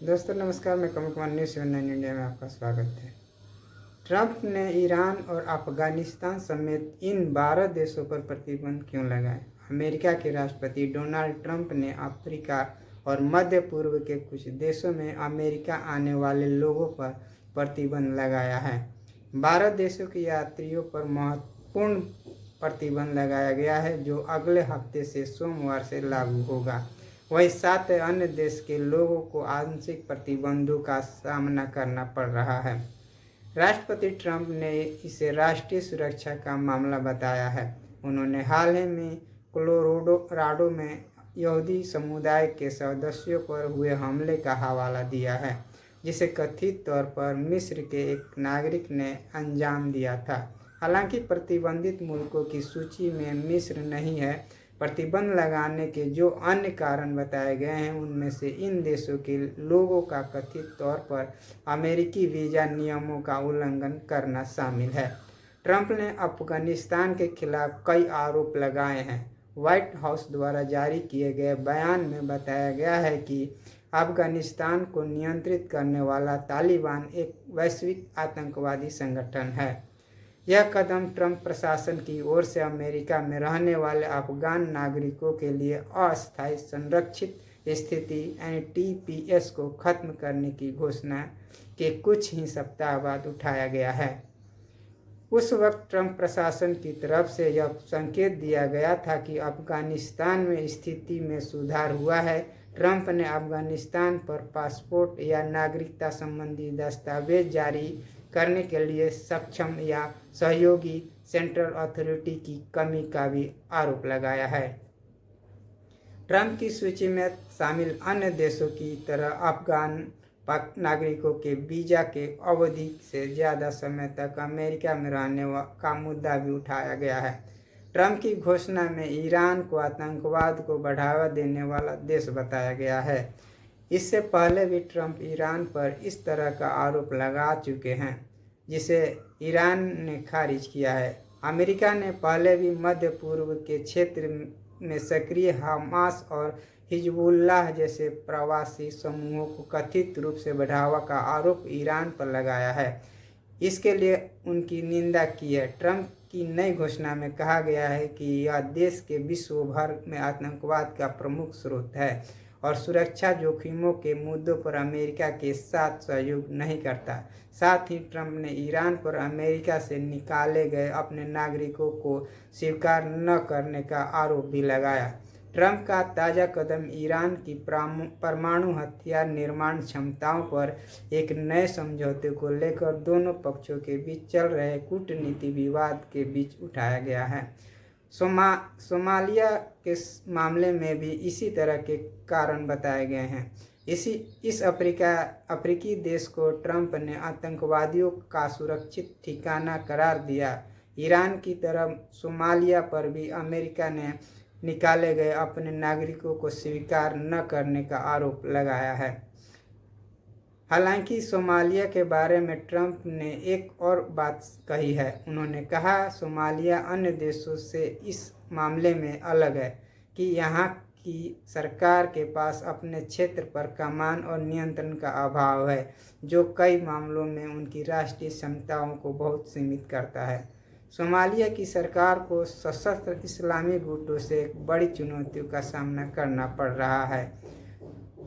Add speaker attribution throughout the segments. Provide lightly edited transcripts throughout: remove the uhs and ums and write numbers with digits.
Speaker 1: दोस्तों नमस्कार, मैं कमल कुमार न्यूज़ 7 इंडिया में आपका स्वागत है। ट्रंप ने ईरान और अफगानिस्तान समेत इन 12 देशों पर प्रतिबंध क्यों लगाए? अमेरिका के राष्ट्रपति डोनाल्ड ट्रंप ने अफ्रीका और मध्य पूर्व के कुछ देशों में अमेरिका आने वाले लोगों पर प्रतिबंध लगाया है। 12 देशों के यात्रियों पर महत्वपूर्ण प्रतिबंध लगाया गया है, जो अगले हफ्ते से सोमवार से लागू होगा। वहीं 7 अन्य देश के लोगों को आंशिक प्रतिबंधों का सामना करना पड़ रहा है। राष्ट्रपति ट्रंप ने इसे राष्ट्रीय सुरक्षा का मामला बताया है। उन्होंने हाल ही में कोलोराडो में यहूदी समुदाय के सदस्यों पर हुए हमले का हवाला दिया है, जिसे कथित तौर पर मिस्र के एक नागरिक ने अंजाम दिया था। हालांकि प्रतिबंधित मुल्कों की सूची में मिस्र नहीं है। प्रतिबंध लगाने के जो अन्य कारण बताए गए हैं, उनमें से इन देशों के लोगों का कथित तौर पर अमेरिकी वीज़ा नियमों का उल्लंघन करना शामिल है। ट्रंप ने अफगानिस्तान के खिलाफ कई आरोप लगाए हैं। व्हाइट हाउस द्वारा जारी किए गए बयान में बताया गया है कि अफगानिस्तान को नियंत्रित करने वाला तालिबान एक वैश्विक आतंकवादी संगठन है। यह कदम ट्रंप प्रशासन की ओर से अमेरिका में रहने वाले अफगान नागरिकों के लिए अस्थायी संरक्षित स्थिति (TPS) को खत्म करने की घोषणा के कुछ ही सप्ताह बाद उठाया गया है। उस वक्त ट्रंप प्रशासन की तरफ से यह संकेत दिया गया था कि अफगानिस्तान में स्थिति में सुधार हुआ है। ट्रंप ने अफगानिस्तान पर पासपोर्ट या नागरिकता संबंधी दस्तावेज जारी करने के लिए सक्षम या सहयोगी सेंट्रल अथॉरिटी की कमी का भी आरोप लगाया है। ट्रंप की सूची में शामिल अन्य देशों की तरह अफगान नागरिकों के वीज़ा के अवधि से ज़्यादा समय तक अमेरिका में रहने का मुद्दा भी उठाया गया है। ट्रंप की घोषणा में ईरान को आतंकवाद को बढ़ावा देने वाला देश बताया गया है। इससे पहले भी ट्रंप ईरान पर इस तरह का आरोप लगा चुके हैं, जिसे ईरान ने खारिज किया है। अमेरिका ने पहले भी मध्य पूर्व के क्षेत्र में सक्रिय हमास और हिजबुल्लाह जैसे प्रवासी समूहों को कथित रूप से बढ़ावा का आरोप ईरान पर लगाया है। इसके लिए उनकी निंदा की है। ट्रंप की नई घोषणा में कहा गया है कि यह देश के विश्व भर में आतंकवाद का प्रमुख स्रोत है और सुरक्षा जोखिमों के मुद्दों पर अमेरिका के साथ सहयोग नहीं करता। साथ ही ट्रंप ने ईरान पर अमेरिका से निकाले गए अपने नागरिकों को स्वीकार न करने का आरोप भी लगाया। ट्रंप का ताज़ा कदम ईरान की परमाणु हथियार निर्माण क्षमताओं पर एक नए समझौते को लेकर दोनों पक्षों के बीच चल रहे कूटनीतिक विवाद के बीच उठाया गया है। सोमालिया के मामले में भी इसी तरह के कारण बताए गए हैं। इस अफ्रीकी देश को ट्रंप ने आतंकवादियों का सुरक्षित ठिकाना करार दिया। ईरान की तरह सोमालिया पर भी अमेरिका ने निकाले गए अपने नागरिकों को स्वीकार न करने का आरोप लगाया है। हालांकि सोमालिया के बारे में ट्रंप ने एक और बात कही है। उन्होंने कहा, सोमालिया अन्य देशों से इस मामले में अलग है कि यहाँ की सरकार के पास अपने क्षेत्र पर कमान और नियंत्रण का अभाव है, जो कई मामलों में उनकी राष्ट्रीय क्षमताओं को बहुत सीमित करता है। सोमालिया की सरकार को सशस्त्र इस्लामी गुटों से एक बड़ी चुनौतियों का सामना करना पड़ रहा है।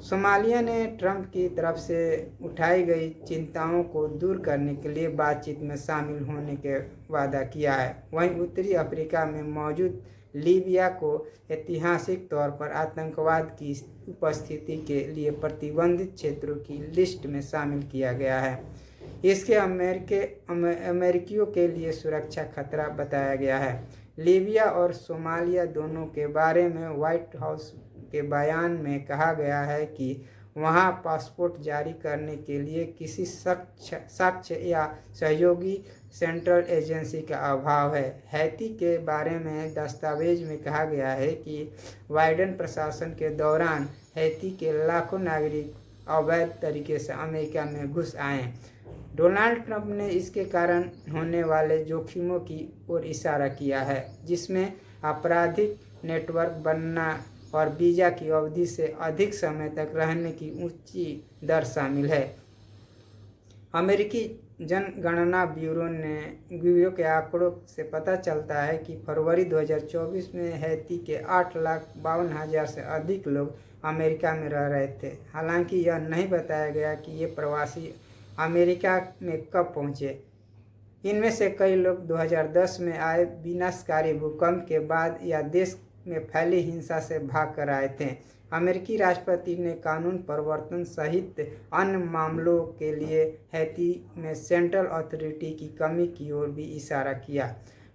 Speaker 1: सोमालिया ने ट्रंप की तरफ से उठाई गई चिंताओं को दूर करने के लिए बातचीत में शामिल होने के वादा किया है। वहीं उत्तरी अफ्रीका में मौजूद लीबिया को ऐतिहासिक तौर पर आतंकवाद की उपस्थिति के लिए प्रतिबंधित क्षेत्रों की लिस्ट में शामिल किया गया है। इसके अमेरिकियों के लिए सुरक्षा खतरा बताया गया है। लीबिया और सोमालिया दोनों के बारे में व्हाइट हाउस के बयान में कहा गया है कि वहां पासपोर्ट जारी करने के लिए किसी साक्ष्य या सहयोगी सेंट्रल एजेंसी का अभाव है। हैती के बारे में दस्तावेज में कहा गया है कि बाइडेन प्रशासन के दौरान हैती के लाखों नागरिक अवैध तरीके से अमेरिका में घुस आए। डोनाल्ड ट्रंप ने इसके कारण होने वाले जोखिमों की ओर इशारा किया है, जिसमें आपराधिक नेटवर्क बनना और वीज़ा की अवधि से अधिक समय तक रहने की ऊंची दर शामिल है। अमेरिकी जनगणना ब्यूरो के आंकड़ों से पता चलता है कि फरवरी 2024 में हैती के 8,52,000 से अधिक लोग अमेरिका में रह रहे थे। हालांकि यह नहीं बताया गया कि ये प्रवासी अमेरिका में कब पहुंचे। इनमें से कई लोग 2010 में आए विनाशकारी भूकंप के बाद या देश में फैली हिंसा से भाग कर आए थे। अमेरिकी राष्ट्रपति ने कानून प्रवर्तन सहित अन्य मामलों के लिए हैती में सेंट्रल अथॉरिटी की कमी की ओर भी इशारा किया।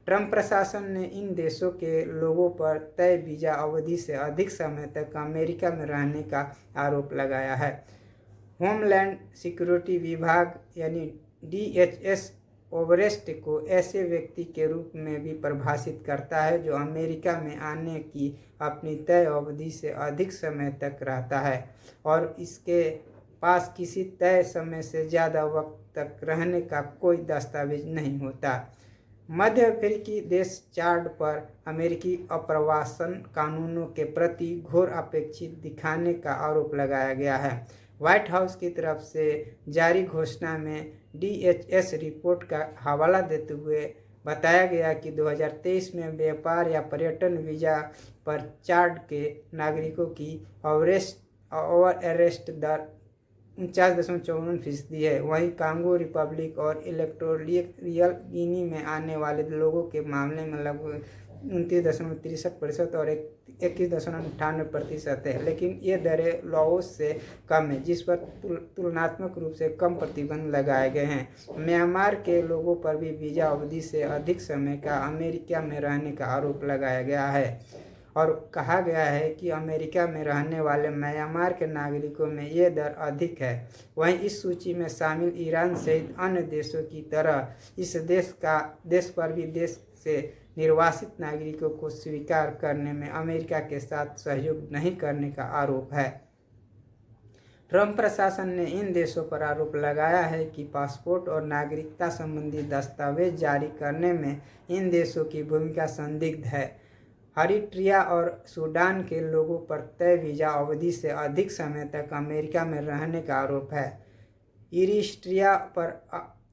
Speaker 1: ट्रंप प्रशासन ने इन देशों के लोगों पर तय वीज़ा अवधि से अधिक समय तक अमेरिका में रहने का आरोप लगाया है। होमलैंड सिक्योरिटी विभाग यानी DHS ओवरेस्ट को ऐसे व्यक्ति के रूप में भी परिभाषित करता है जो अमेरिका में आने की अपनी तय अवधि से अधिक समय तक रहता है और इसके पास किसी तय समय से ज़्यादा वक्त तक रहने का कोई दस्तावेज नहीं होता। मध्य अफ्रीकी देश चार्ट पर अमेरिकी अप्रवासन कानूनों के प्रति घोर अपेक्षित दिखाने का आरोप लगाया गया है। व्हाइट हाउस की तरफ से जारी घोषणा में DHS रिपोर्ट का हवाला देते हुए बताया गया कि 2023 में व्यापार या पर्यटन वीज़ा पर चार्ट के नागरिकों की ओवर अरेस्ट दर 49.54% है। वहीं कांगो रिपब्लिक और इक्वाटोरियल गिनी में आने वाले लोगों के मामले में लगभग 29.63% और 21.98% है, लेकिन ये दरें लाओस से कम है जिस पर तुलनात्मक रूप से कम प्रतिबंध लगाए गए हैं। म्यांमार के लोगों पर भी वीज़ा अवधि से अधिक समय का अमेरिका में रहने का आरोप लगाया गया है और कहा गया है कि अमेरिका में रहने वाले म्यांमार के नागरिकों में ये दर अधिक है। वहीं इस सूची में शामिल ईरान सहित अन्य देशों की तरह इस देश पर भी देश से निर्वासित नागरिकों को स्वीकार करने में अमेरिका के साथ सहयोग नहीं करने का आरोप है। ट्रंप प्रशासन ने इन देशों पर आरोप लगाया है कि पासपोर्ट और नागरिकता संबंधी दस्तावेज जारी करने में इन देशों की भूमिका संदिग्ध है। अरिट्रिया और सूडान के लोगों पर तय वीज़ा अवधि से अधिक समय तक अमेरिका में रहने का आरोप है। इरिट्रिया पर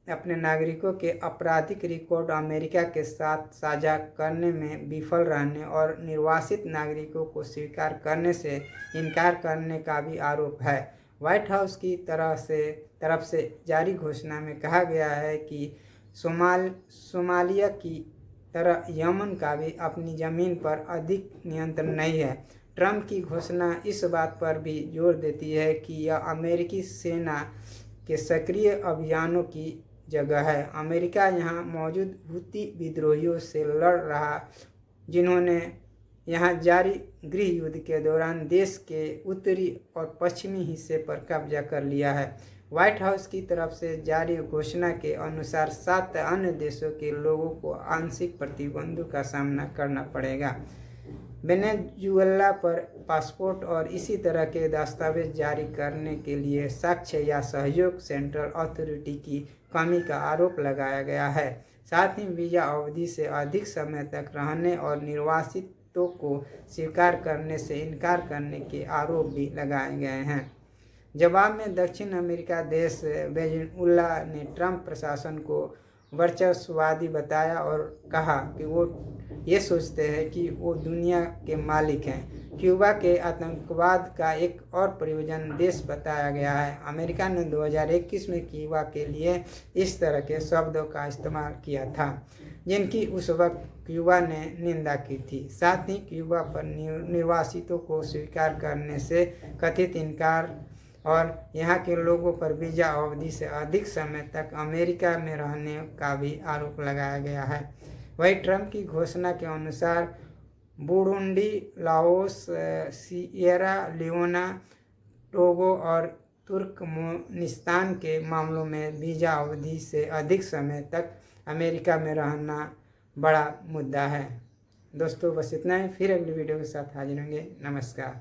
Speaker 1: अपने नागरिकों के आपराधिक रिकॉर्ड अमेरिका के साथ साझा करने में विफल रहने और निर्वासित नागरिकों को स्वीकार करने से इनकार करने का भी आरोप है। व्हाइट हाउस की तरफ से जारी घोषणा में कहा गया है कि सोमालिया की तरह यमन का भी अपनी ज़मीन पर अधिक नियंत्रण नहीं है। ट्रंप की घोषणा इस बात पर भी जोर देती है कि यह अमेरिकी सेना के सक्रिय अभियानों की जगह है। अमेरिका यहाँ मौजूद हुती विद्रोहियों से लड़ रहा जिन्होंने यहाँ जारी गृह युद्ध के दौरान देश के उत्तरी और पश्चिमी हिस्से पर कब्जा कर लिया है। व्हाइट हाउस की तरफ से जारी घोषणा के अनुसार 7 अन्य देशों के लोगों को आंशिक प्रतिबंधों का सामना करना पड़ेगा। वेनेजुएला पर पासपोर्ट और इसी तरह के दस्तावेज जारी करने के लिए साक्ष्य या सहयोग सेंट्रल अथॉरिटी की कमी का आरोप लगाया गया है। साथ ही वीज़ा अवधि से अधिक समय तक रहने और निर्वासितों को स्वीकार करने से इनकार करने के आरोप भी लगाए गए हैं। जवाब में दक्षिण अमेरिका देश वेनेजुएला ने ट्रंप प्रशासन को वर्चस्ववादी बताया और कहा कि वो ये सोचते हैं कि वो दुनिया के मालिक हैं। क्यूबा के आतंकवाद का एक और प्रयोजन देश बताया गया है। अमेरिका ने 2021 में क्यूबा के लिए इस तरह के शब्दों का इस्तेमाल किया था जिनकी उस वक्त क्यूबा ने निंदा की थी। साथ ही क्यूबा पर निर्वासितों को स्वीकार करने से कथित इनकार और यहाँ के लोगों पर वीज़ा अवधि से अधिक समय तक अमेरिका में रहने का भी आरोप लगाया गया है। वहीं ट्रंप की घोषणा के अनुसार Burundi, Laos, Sierra Leone, Togo और तुर्कमेनिस्तान के मामलों में वीज़ा अवधि से अधिक समय तक अमेरिका में रहना बड़ा मुद्दा है। दोस्तों बस इतना ही, फिर अगली वीडियो के साथ हाजिर होंगे। नमस्कार।